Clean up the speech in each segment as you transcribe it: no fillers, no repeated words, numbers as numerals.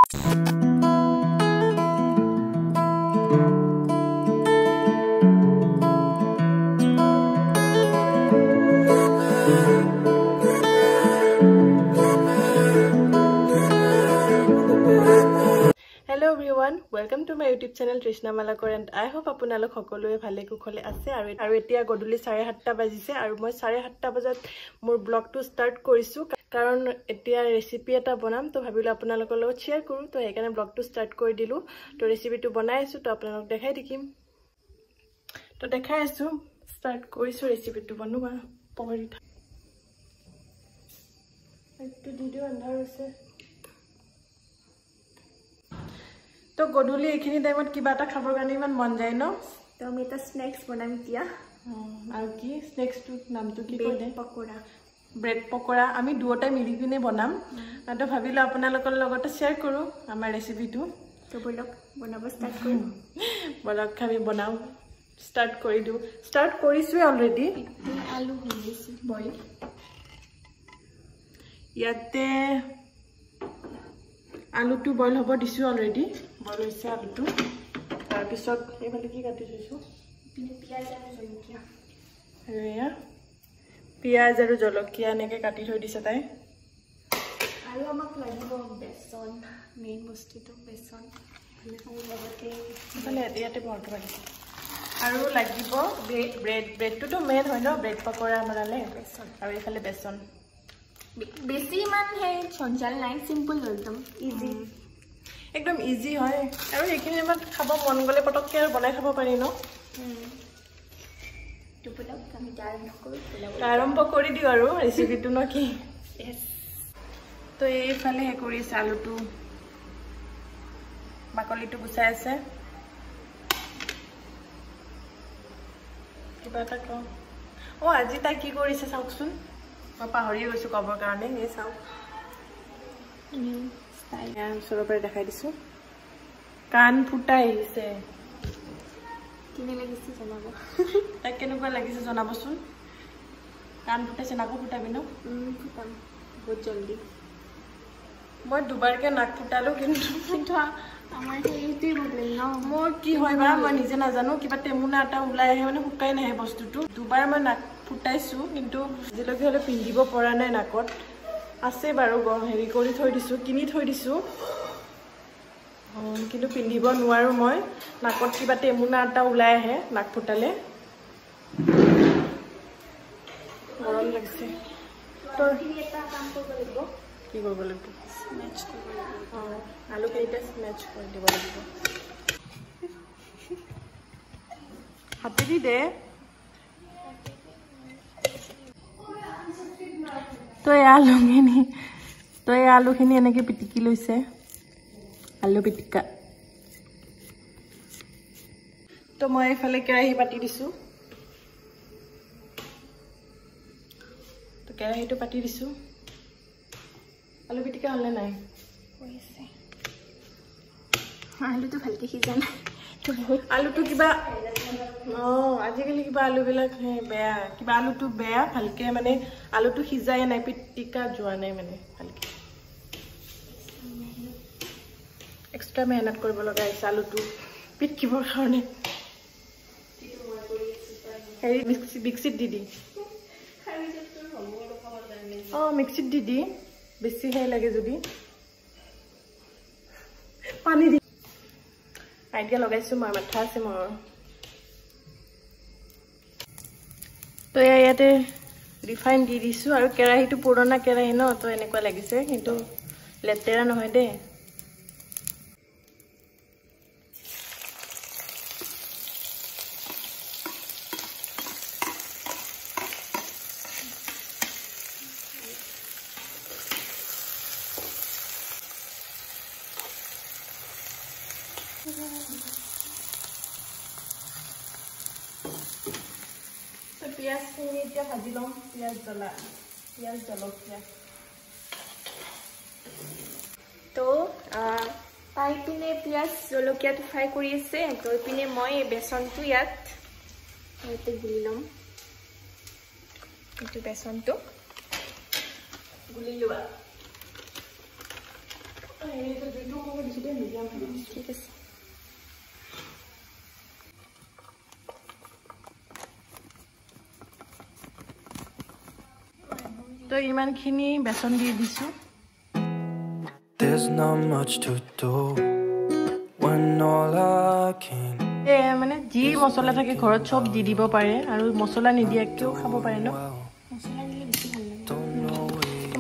Hello everyone, welcome to my YouTube channel Trishna Malakar and I hope আপোনালোক সকলোৱে ভালে কুশলে আছে আৰু এতিয়া গধূলি 7:30 বাজিছে আৰু মই 7:30 বজাত মোৰ ব্লগটো ষ্টাৰ্ট কৰিছো কাৰণ এতিয়া ৰেচিপি এটা বনাম তো ভাবিলো আপোনালোকৰ লগত শেয়াৰ কৰো তো সেইকাৰণে ব্লগটো ষ্টাৰ্ট কৰি দিলো তো ৰেচিপিটো বনাই আছো তো আপোনালোক দেখাই দিম তো দেখাই আছো ষ্টাৰ্ট কৰিছো ৰেচিপিটো বনোৱা পহৰি একটু ভিডিও আন্ধাৰ আছে তো গধূলি এখিনি টাইমত কিবা এটা খাবৰ কাৰণে ইমান মন যায় ন তো আমি এটা স্ন্যাক্স বনাম এতিয়া আৰু কি স্ন্যাক্সটো নামটো কি কয় পকোৰা ব্ৰেড পকোৰা আমি দুটা মিলি কিনে বনাম তো ভাবিলো আপোনালোকৰ লগত শেয়াৰ কৰো আমাৰ ৰেচিপিটো তো বলক বনাব ষ্টাৰ্ট কৰিম বলক আমি বনাও ষ্টাৰ্ট কৰি দিও ষ্টাৰ্ট কৰিছো অলৰেডি আলু হৈছিল বইল ইয়াতে আলুটো বইল হ'ব দিছো অলৰেডি বইল হৈছে আলুটো তাৰ পিছত এইফালে কি কাটি থৈছো পিয়াজ আৰু জলকীয়া আৰু এয়া পিয়াজ আৰু জলকীয়া এনেকে কাটি থৈ দিছে তাই আৰু আমাক লাগিব বেচন মেইন বস্তুটো বেচন আৰু লগতে মানে ইয়াতে বৰ্ত লাগিছে আৰু লাগিব ব্ৰেডটো মেইন হয় ন ব্ৰেড পকোৰা বনালে বেচন আৰু এইফালে বেচন বেছি মান হে চঞ্চাল নাই সিম্পল একদম ইজি একদম ইজি হয় আৰু এইখিনি আমাক খাব মন গলে পটককে আৰু বনাই খাব পাৰি ন তো বলক আমি আৰম্ভ কৰি দিও আৰু ৰেচিপিটো ন কি তো এইফালে হে কৰিছে আলুটো বাকলিটো গুচাই আছে কিবা এটা কওঁ আজি তাই কি কৰিছে চাওকচোন মই পাহৰি গৈছো কবৰ কাৰণে এই চাও ওচৰৰ পৰা দেখাই দিছো কাণ ফুটাই আহিছে কিনে লাগিছে জনাব তাই কেনেকুৱা লাগিছে জনাবচোন কাণ ফুটাইছে নাকো ফুটাবি ন ফুটাম বহুত জলদি মই দুবাৰকে নাক ফুটালো কিন্তু আমাৰ এইটোৱেই প্ৰব্লেম ন মোৰ কি হয় বা মই নিজে নাজানো কিবা টেমুনা এটা ওলাই আহে মানে শুকাই নাহে বস্তুটো দুবাৰ মই নাক ফুটাইছো কিন্তু আজিলৈকে হলে পিন্ধিব পৰা নাই নাকত আছে বাৰু হেৰি কৰি থৈ দিছো কিনি থৈ দিছো কিন্তু পিন্ধিব নোৱাৰো মই নাকত কিবা টেমুনা এটা ওলাই আহে নাক ফুটালে গৰম লাগিছে তো এটা কাম কৰিব লাগিব কি কৰিব লাগিব স্মেচ কৰিব লাগিব আলু কেইটা স্মেচ কৰি দিব লাগিব হাতেদি দে তো এই আলুখিনি এনেকে পিটিকি লৈছে আলু পিটিকা তো মই এইফালে কেৰাহী পাতি দিছো তো কেৰাহীটো পাতি দিছো আলু পিটিকা হলে নাই হৈছে আলুটো ভালকে সিজা নাই তো বহুত আলুটো কিবা আজিকালি কিবা আলুবিলাক বেয়া কিবা আলুটো বেয়া ভালকে মানে আলুটো সিজাই নাই পিটিকা যোৱা নাই মানে ভালকে এক্সট্ৰা মেহনত কৰিব লগা হৈছে আলুটো পিটিকিবৰ কাৰণে হেৰি মিক্সিত দি মিক্সিত দি বেছি হে লাগে যদি পানী দি আইডিয়া লগাইছো মই মাথা আছে মোৰ তো ইয়াতে ৰিফাইন দি দিছো আৰু কেৰাহীটো পুৰণা কেৰাহী ন তো এনেকুৱা লাগিছে কিন্তু লেতেৰা নহয় দে তো পিয়াজ এতিয়া ভাজি লম পিয়াজ জলকীয়া তো তাই পিনে পিয়াজ জলকীয়াটো ফ্ৰাই কৰি আছে তো পিনে মই বেচনটো ইয়াতে গুলি ল'ম এইটো বেচনটো গুলি লোৱা হেৰিটো জুইটো হ'ব দিছোঁ দে মিডিয়াম হ'ব ঠিক আছে তো ইমানখিনি বেচন দি দিছোঁ There's not much to do when all I can মানে যি মছলা থাকে ঘৰত চব দি দিব পাৰে আৰু মছলা নিদিয়াকেও খাব পাৰে ন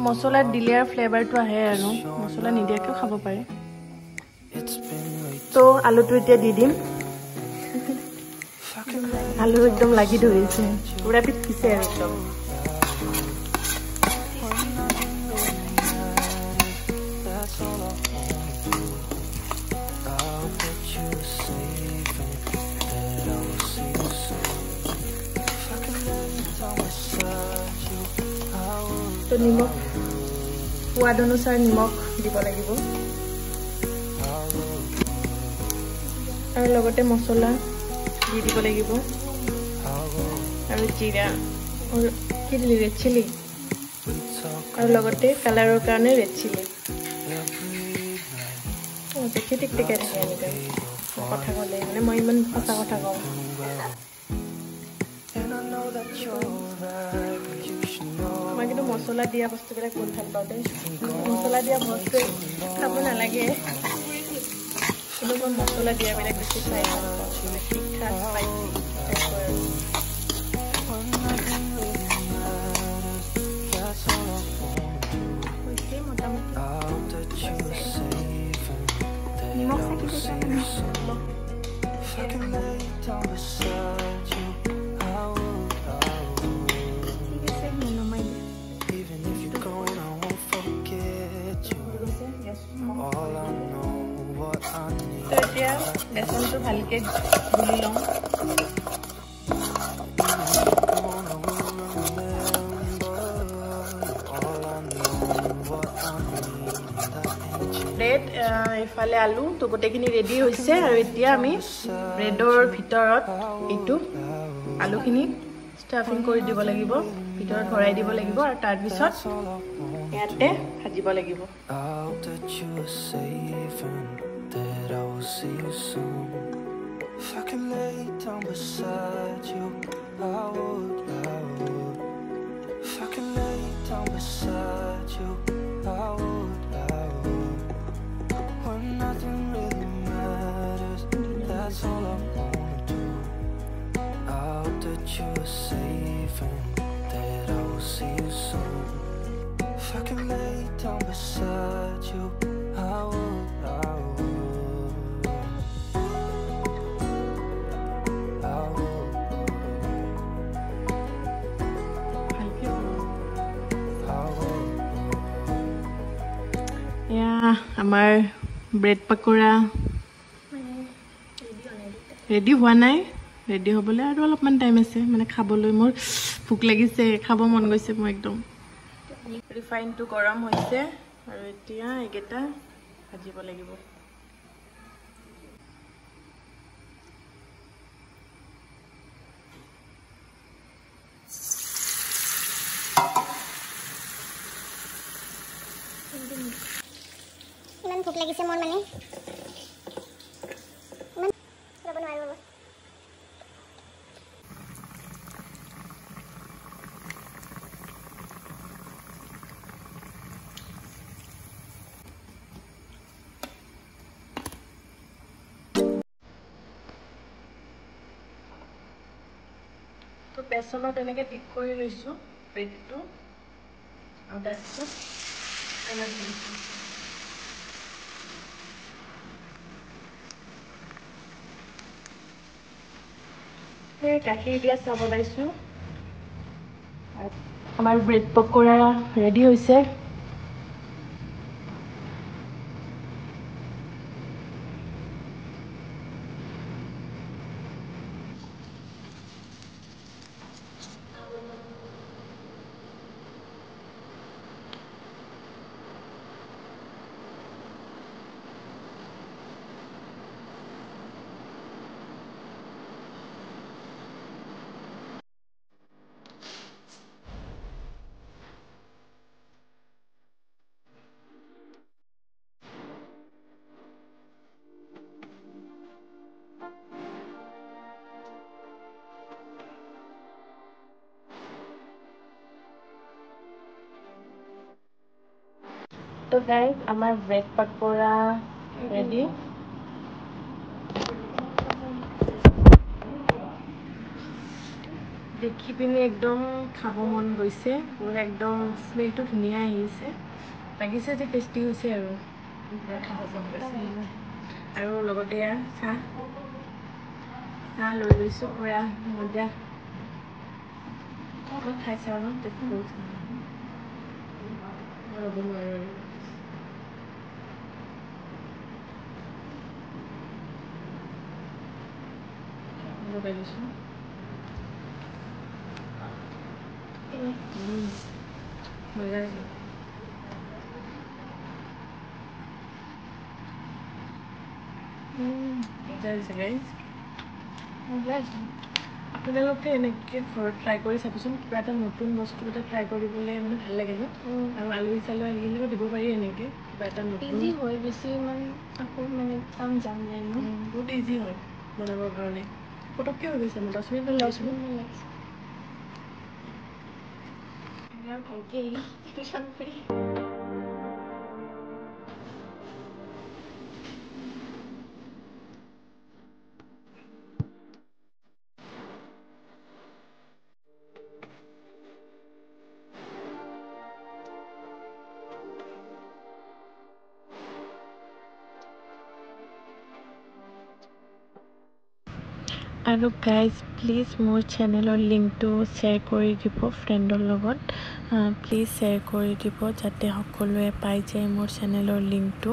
মছলা দিলে আৰু ফ্লেভাৰটো আহে আৰু মছলা নিদিয়াকেও খাব পাৰে তো আলুটো এতিয়া দি দিম আলু একদম লাগি ধৰিছে পুৰা পিটিছে আৰু একদম তো নিমখ সোৱাদ অনুসাৰ নিমখ দিব লাগিব আৰু লগতে মছলা দি দিব লাগিব আৰু জিৰা কি দিলি ৰেড চিলি আৰু লগতে কালাৰৰ কাৰণে ৰেড চিলি দেখি টিক টিকাই থাকে এনেকৈ কথা ক'লে মানে মই ইমান সঁচা কথা কওঁ মই কিন্তু মছলা দিয়া বস্তুবিলাক বহুত ভাল পাওঁ দেই মছলা দিয়া বস্তু খাব নালাগে কিন্তু মই মছলা দিয়াবিলাক বেছি খাই ভাল পাওঁ শিক্ষা স্পাইচি নিমখ চাকি তো এতিয়া বেচনটো ভালকৈ গুলি ল'ম ব্ৰেড এইফালে আলু তো গোটেইখিনি ৰেডি হৈছে আৰু এতিয়া আমি ব্ৰেডৰ ভিতৰত এইটো আলুখিনি ষ্টাফিং কৰি দিব লাগিব ভিতৰত ভৰাই দিব লাগিব আৰু তাৰপিছত ইয়াতে ভাজিব লাগিব that I will see you soon. If I could lay down beside you, I would. If I could lay down beside you, I would. When nothing really matters, that's all I wanna do. I hope that you are safe and that I will see you soon. If I could lay down beside you, I would. আমাৰ bread pakora ready হোৱা নাই ready হ'বলৈ আৰু অলপমান time আছে মানে খাবলৈ মোৰ ভোক লাগিছে খাব মন গৈছে মোৰ একদম ৰিফাইনটো গৰম হৈছে আৰু এতিয়া এইকেইটা ভাজিব লাগিব ইমান ভোক লাগিছে মোৰ মানে ইমান ৰ'ব নোৱাৰো ৰ'ব তো বেচনত এনেকৈ ডিপ কৰি লৈছোঁ ব্ৰেডটো আৰু তাৰপিছত গাখীৰ দিয়া চাহ বনাইছোঁ আমাৰ ব্ৰেড পকোৰা ৰেডি হৈছে তো গাইজ আমাৰ ব্ৰেড পকৰা ৰেডি দেখি পিনে একদম খাব মন গৈছে পুৰা একদম স্মেলটো ধুনীয়া আহিছে লাগিছে যে টেষ্টি হৈছে আৰু আৰু লগতে চাহ লৈ লৈছোঁ পুৰা মজা খাইছে আৰু টেষ্টি কৰিছে ৰ'ব নোৱাৰোঁ লগাই লৈছোঁ মজা হৈছে মজা হৈছে গাইজ আপোনালোকে এনেকৈ ঘৰত ট্ৰাই কৰি চাবচোন কিবা এটা নতুন বস্তু এটা ট্ৰাই কৰিবলৈ মানে ভাল লাগে ন আৰু আলহী চালহী আহিলেও দিব পাৰি এনেকৈ কিবা এটা নতুন ইজি হয় বেছি ইমান আকৌ মানে কাম জান নাই ন বহুত ইজি হয় বনাবৰ কাৰণে পটককৈ হৈ গৈছে মই 10 মিনিট লৈছোঁ ভালকেই আৰু গাইজ প্লিজ মোৰ চেনেলৰ লিংকটো শ্বেয়াৰ কৰি দিব ফ্ৰেণ্ডৰ লগত প্লিজ শ্বেয়াৰ কৰি দিব যাতে সকলোৱে পাই যায় মোৰ চেনেলৰ লিংকটো